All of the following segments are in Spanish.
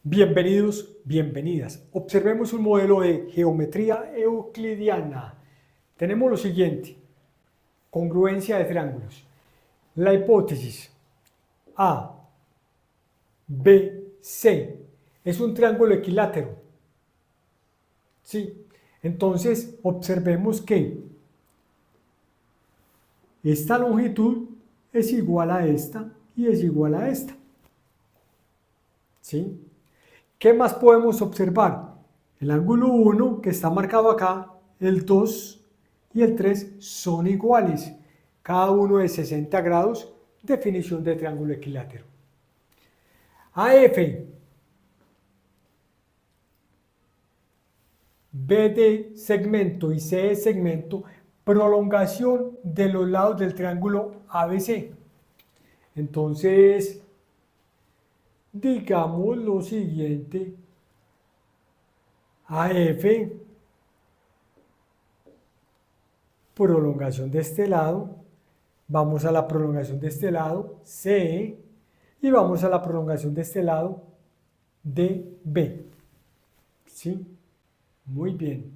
Bienvenidos, bienvenidas. Observemos un modelo de geometría euclidiana. Tenemos lo siguiente: congruencia de triángulos. La hipótesis A, B, C es un triángulo equilátero. ¿Sí? Entonces, observemos que esta longitud es igual a esta y es igual a esta. ¿Sí? ¿Qué más podemos observar? El ángulo 1 que está marcado acá, el 2 y el 3 son iguales, cada uno de 60 grados, definición de triángulo equilátero. AF, B de segmento y C de segmento, prolongación de los lados del triángulo ABC. Entonces, digamos lo siguiente: AF, prolongación de este lado, vamos a la prolongación de este lado, C, y vamos a la prolongación de este lado, DB. ¿Sí? Muy bien.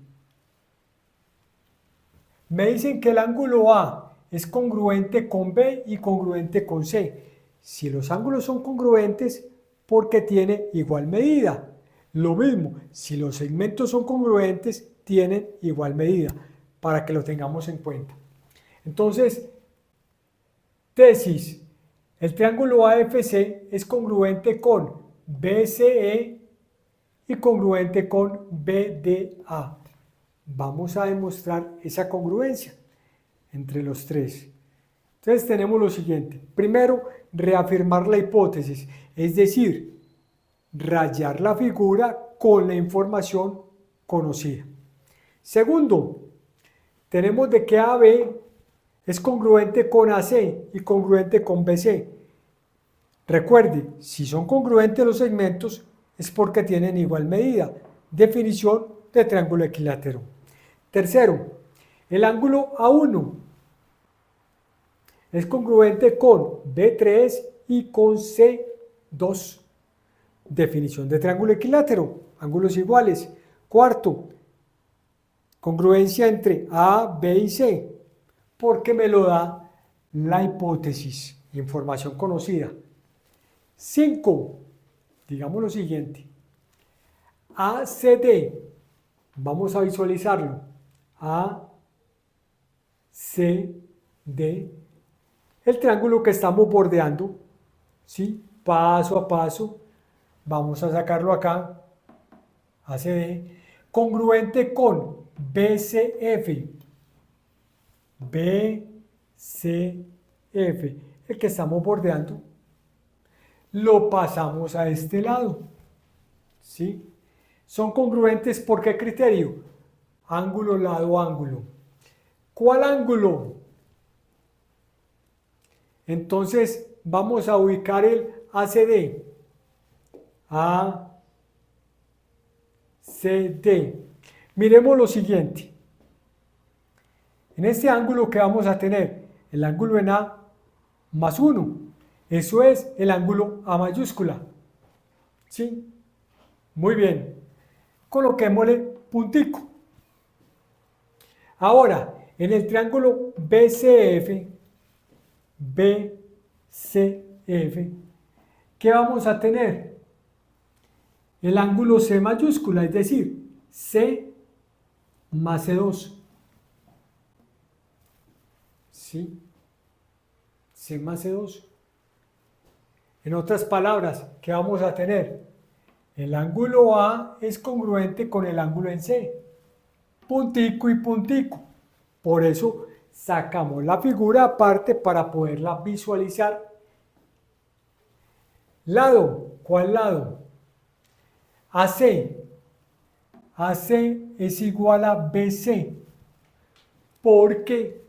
Me dicen que el ángulo A es congruente con B y congruente con C. Si los ángulos son congruentes, porque tiene igual medida. Lo mismo, si los segmentos son congruentes, tienen igual medida, para que lo tengamos en cuenta. Entonces, tesis: el triángulo AFC es congruente con BCE y congruente con BDA. Vamos a demostrar esa congruencia entre los tres. Entonces tenemos lo siguiente: primero, reafirmar la hipótesis, es decir, rayar la figura con la información conocida. Segundo, tenemos de que AB es congruente con AC y congruente con BC. Recuerde, si son congruentes los segmentos es porque tienen igual medida. Definición de triángulo equilátero. Tercero, el ángulo A1 es congruente con B3 y con C2. Definición de triángulo equilátero, ángulos iguales. Cuarto, congruencia entre A, B y C, porque me lo da la hipótesis, información conocida. 5, digamos lo siguiente: ACD, vamos a visualizarlo, ACD, el triángulo que estamos bordeando, ¿sí? Paso a paso, vamos a sacarlo acá, ACD, congruente con BCF, BCF, el que estamos bordeando, lo pasamos a este lado, ¿sí? Son congruentes, ¿por qué criterio? Ángulo, lado, ángulo. ¿Cuál ángulo? Entonces vamos a ubicar el ACD. ACD. Miremos lo siguiente. En este ángulo que vamos a tener, el ángulo en A más 1. Eso es el ángulo A mayúscula. ¿Sí? Muy bien. Coloquémosle puntico. Ahora, en el triángulo BCF, ¿qué vamos a tener? El ángulo C mayúscula, es decir, C más C2. ¿Sí? C más C2. En otras palabras, ¿qué vamos a tener? El ángulo A es congruente con el ángulo en C. Puntico y puntico. Por eso sacamos la figura aparte para poderla visualizar. Lado, ¿cuál lado? AC. AC es igual a BC. Porque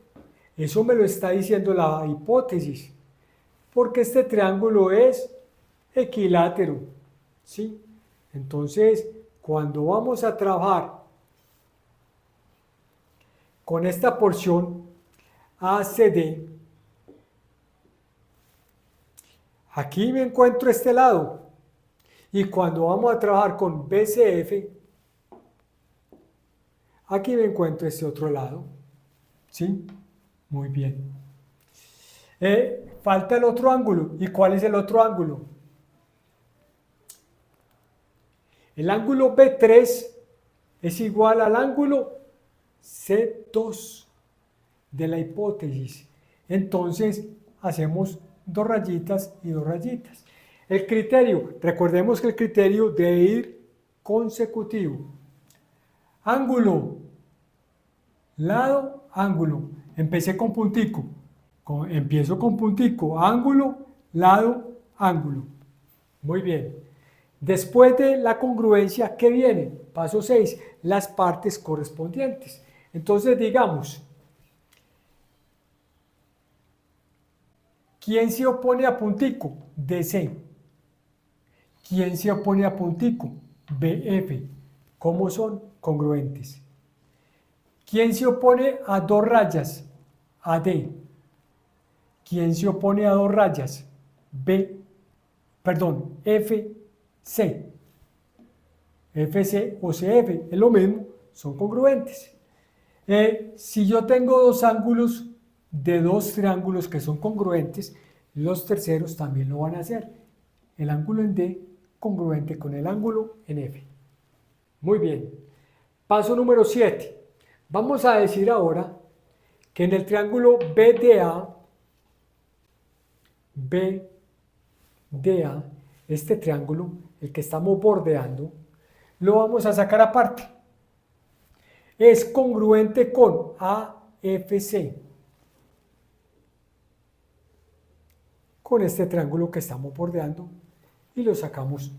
eso me lo está diciendo la hipótesis. Porque este triángulo es equilátero. ¿Sí? Entonces, cuando vamos a trabajar con esta porción ACD, aquí me encuentro este lado. Y cuando vamos a trabajar con BCF, aquí me encuentro este otro lado. ¿Sí? Muy bien. Falta el otro ángulo. ¿Y cuál es el otro ángulo? El ángulo B3 es igual al ángulo C2 de la hipótesis. Entonces hacemos dos rayitas y dos rayitas. El criterio, recordemos que el criterio debe ir consecutivo. Ángulo, lado, ángulo. Empecé con puntico. Empiezo con puntico, ángulo, lado, ángulo. Muy bien. Después de la congruencia, ¿qué viene? Paso 6, las partes correspondientes. Entonces digamos, ¿quién se opone a puntico? DC. ¿Quién se opone a puntico? BF. ¿Cómo son? Congruentes. ¿Quién se opone a dos rayas? AD. ¿Quién se opone a dos rayas? FC. FC o CF, es lo mismo, son congruentes. Si yo tengo dos ángulos de dos triángulos que son congruentes, los terceros también lo van a hacer. El ángulo en D congruente con el ángulo en F. Muy bien. Paso número 7. Vamos a decir ahora que en el triángulo BDA, este triángulo, el que estamos bordeando, lo vamos a sacar aparte. Es congruente con AFC, con este triángulo que estamos bordeando, y lo sacamos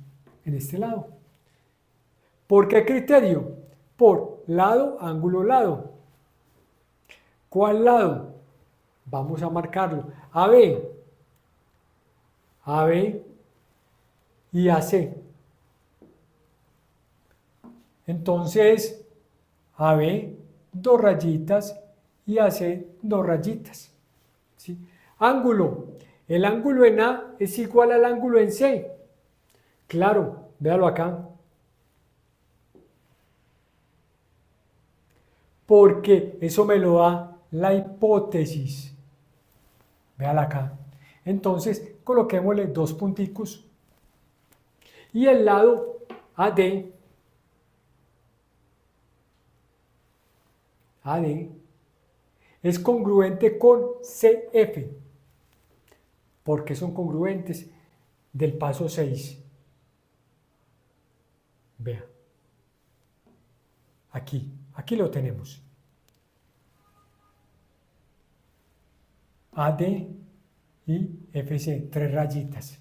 en este lado. ¿Por qué criterio? Por lado, ángulo, lado. ¿Cuál lado? Vamos a marcarlo. AB y AC. Entonces, AB, dos rayitas, y AC, dos rayitas. ¿Sí? Ángulo. El ángulo en A es igual al ángulo en C. Claro, véalo acá. Porque eso me lo da la hipótesis. Véala acá. Entonces, coloquémosle dos punticos. Y el lado AD es congruente con CF. Porque son congruentes del paso 6. Vea. Aquí lo tenemos. AD y FC, tres rayitas.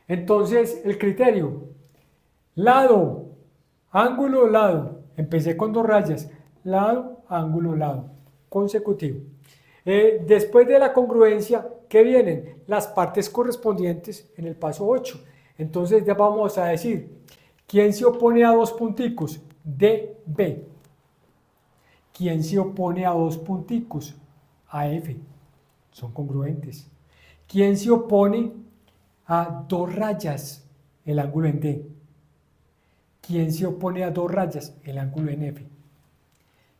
Entonces, el criterio, lado, ángulo, lado. Empecé con dos rayas, lado, ángulo, lado, consecutivo. Después de la congruencia, ¿qué vienen? Las partes correspondientes en el paso 8. Entonces, ya vamos a decir, ¿quién se opone a dos punticos? DB. ¿Quién se opone a dos punticos? AF. Son congruentes. ¿Quién se opone a dos rayas? El ángulo en D. ¿Quién se opone a dos rayas? El ángulo en F.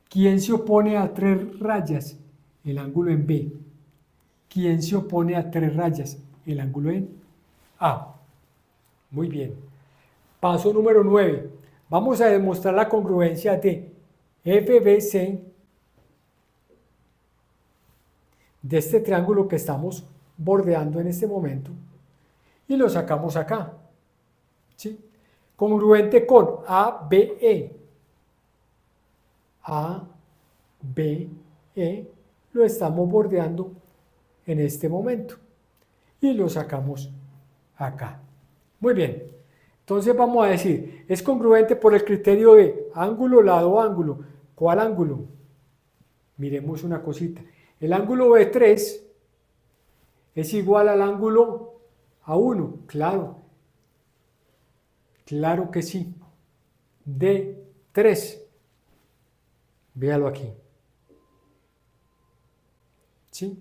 ¿Quién se opone a tres rayas? El ángulo en B. ¿Quién se opone a tres rayas? El ángulo en A. Muy bien. Paso número 9. Vamos a demostrar la congruencia de FBC de este triángulo que estamos bordeando en este momento y lo sacamos acá. ¿Sí? Congruente con ABE. ABE lo estamos bordeando en este momento y lo sacamos acá. Muy bien. Entonces vamos a decir, es congruente por el criterio de ángulo, lado, ángulo. ¿Cuál ángulo? Miremos una cosita. El ángulo B3 es igual al ángulo A1. Claro. Claro que sí. D3. Véalo aquí. ¿Sí?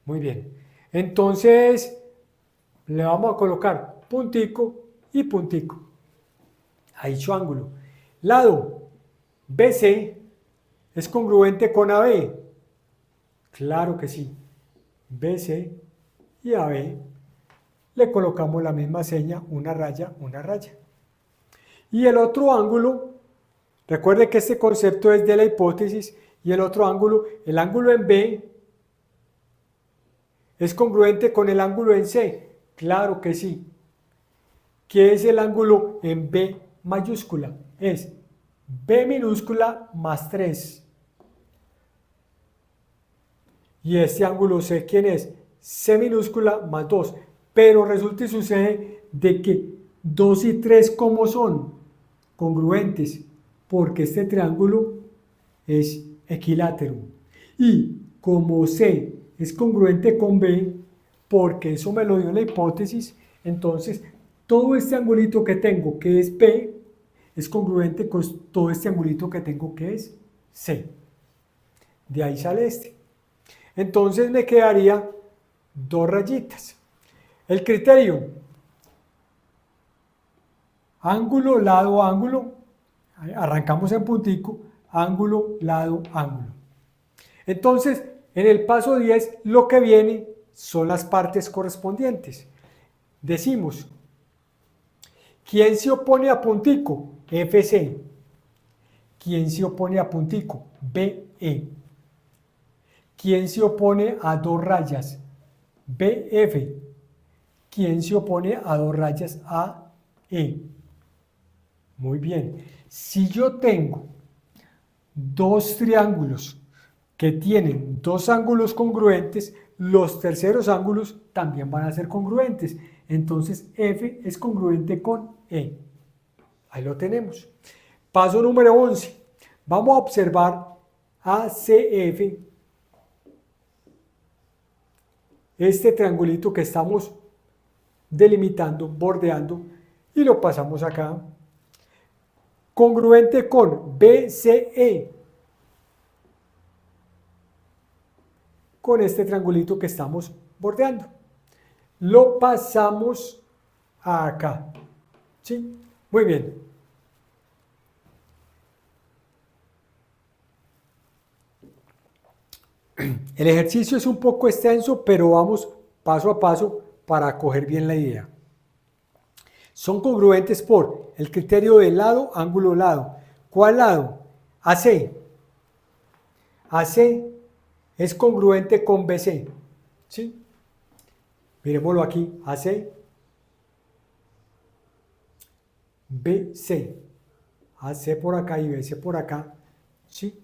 Muy bien. Entonces, le vamos a colocar puntico y puntico. A dicho ángulo. Lado BC es congruente con AB. Claro que sí. BC y AB le colocamos la misma seña, una raya, una raya. Y el otro ángulo, recuerde que este concepto es de la hipótesis, y el otro ángulo, el ángulo en B, ¿es congruente con el ángulo en C? Claro que sí. ¿Qué es el ángulo en B mayúscula? Es B minúscula más 3. Y este ángulo C, ¿quién es? C minúscula más 2. Pero resulta y sucede de que 2 y 3, ¿cómo son? Congruentes, porque este triángulo es equilátero. Y como C es congruente con B, porque eso me lo dio la hipótesis, entonces todo este angulito que tengo, que es B, es congruente con todo este angulito que tengo, que es C. De ahí sale este. Entonces me quedaría 2 rayitas. El criterio: ángulo, lado, ángulo. Arrancamos en puntico, ángulo, lado, ángulo. Entonces, en el paso 10, lo que viene son las partes correspondientes. Decimos, ¿quién se opone a puntico? FC. ¿Quién se opone a puntico? BE. ¿Quién se opone a 2 rayas? BF. ¿Quién se opone a 2 rayas? AE. Muy bien. Si yo tengo 2 triángulos que tienen 2 ángulos congruentes, los terceros ángulos también van a ser congruentes. Entonces F es congruente con E. Ahí lo tenemos. Paso número 11. Vamos a observar ACF, este triangulito que estamos delimitando, bordeando, y lo pasamos acá. Congruente con BCE, con este triangulito que estamos bordeando. Lo pasamos acá. ¿Sí? Muy bien. El ejercicio es un poco extenso, pero vamos paso a paso para coger bien la idea. Son congruentes por el criterio de lado, ángulo, lado. ¿Cuál lado? AC. AC es congruente con BC. ¿Sí? Miremoslo aquí. AC. BC. AC por acá y BC por acá. ¿Sí?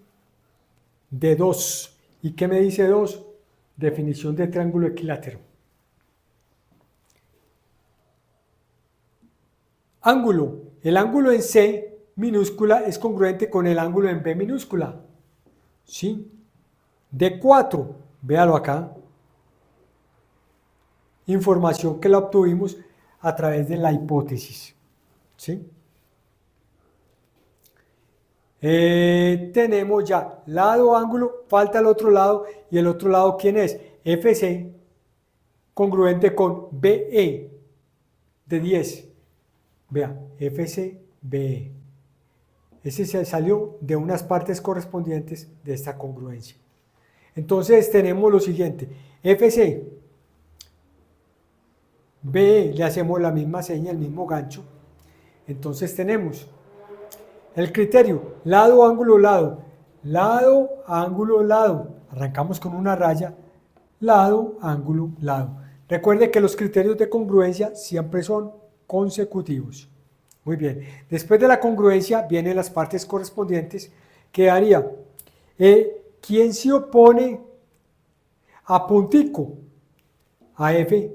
De 2. ¿Y qué me dice 2? Definición de triángulo equilátero. Ángulo. El ángulo en C minúscula es congruente con el ángulo en B minúscula. ¿Sí? De 4. Véalo acá. Información que la obtuvimos a través de la hipótesis. ¿Sí? Tenemos ya lado, ángulo, falta el otro lado, y el otro lado, ¿quién es? FC, congruente con BE, de 10. Vea, FC, BE. Ese se salió de unas partes correspondientes de esta congruencia. Entonces tenemos lo siguiente, FC, BE, le hacemos la misma seña, el mismo gancho. Entonces tenemos el criterio, lado, ángulo, lado. Lado, ángulo, lado. Arrancamos con una raya. Lado, ángulo, lado. Recuerde que los criterios de congruencia siempre son consecutivos. Muy bien. Después de la congruencia vienen las partes correspondientes. ¿Qué haría? ¿Quién se opone a puntico? A F.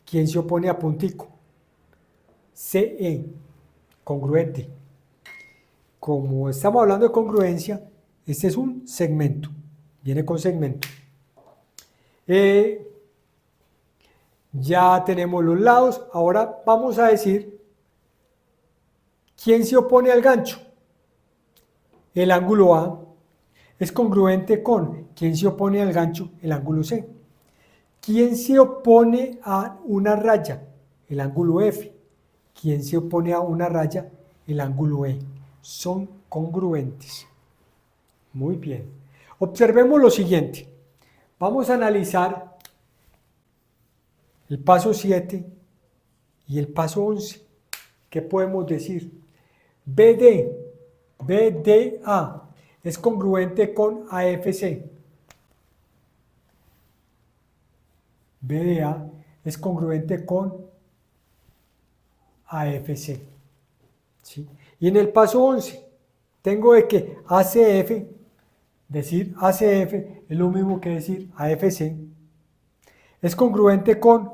¿Quién se opone a puntico? CE. Congruente. Como estamos hablando de congruencia, este es un segmento, viene con segmento. Ya tenemos los lados, ahora vamos a decir, ¿quién se opone al gancho? El ángulo A es congruente con, ¿quién se opone al gancho? El ángulo C. ¿Quién se opone a una raya? El ángulo F. ¿Quién se opone a una raya? El ángulo E. Son congruentes. Muy bien. Observemos lo siguiente. Vamos a analizar el paso 7 y el paso 11. ¿Qué podemos decir? BDA es congruente con AFC. BDA es congruente con AFC. ¿Sí? Y en el paso 11 tengo de que ACF, decir ACF es lo mismo que decir AFC, es congruente con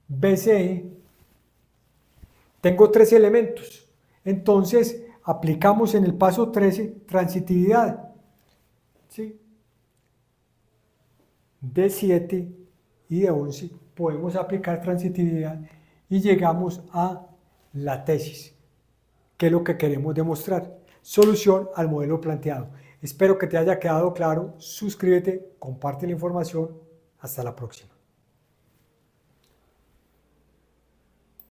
BCE. Tengo 3 elementos. Entonces aplicamos en el paso 13 transitividad. ¿Sí? De 7 y de 11 podemos aplicar transitividad y llegamos a la tesis, que es lo que queremos demostrar. Solución al modelo planteado. Espero que te haya quedado claro. Suscríbete, comparte la información. Hasta la próxima.